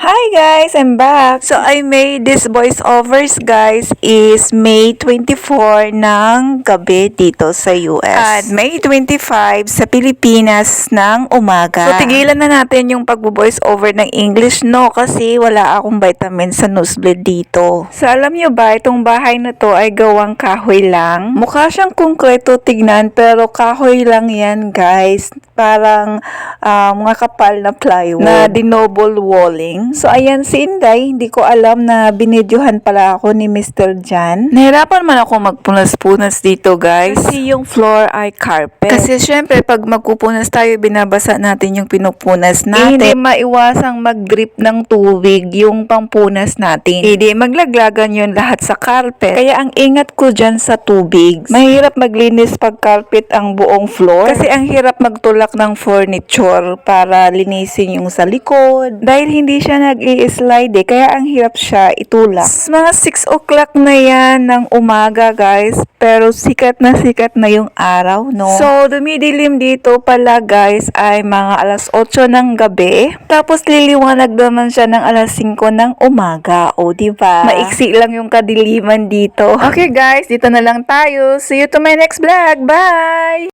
Hi guys, I'm back. So I made this voiceovers guys is May 24 ng gabi dito sa US. At May 25 sa Pilipinas ng umaga. So tigilan na natin yung pagbo-voiceover ng English no kasi wala akong vitamin sa nosebleed dito. So alam nyo ba itong bahay na to ay gawang kahoy lang? Mukha siyang konkreto tignan pero kahoy lang yan guys. Parang mga kapal na plywood na dinoble walling. So, ayan si Inday. Hindi ko alam na binidyohan pala ako ni Mr. Jan. Nahirapan man ako magpunas-punas dito, guys. Kasi yung floor ay carpet. Kasi syempre, pag magpupunas tayo, binabasa natin yung pinupunas natin. Hindi maiwasang mag-drip ng tubig yung pampunas natin. Hindi maglaglagan yun lahat sa carpet. Kaya ang ingat ko dyan sa tubig. Mahirap maglinis pag carpet ang buong floor. Kasi ang hirap magtulak ng furniture para linisin yung sa likod. Dahil hindi siya nag-i-slide kaya ang hirap siya itulak. Mga 6 o'clock na yan ng umaga guys, pero sikat na yung araw, no? So, dumidilim dito pala guys ay mga alas 8 ng gabi. Tapos liliwanag naman siya ng alas 5 ng umaga. O, diba? Maiksi lang yung kadiliman dito. Okay guys, dito na lang tayo. See you to my next vlog. Bye!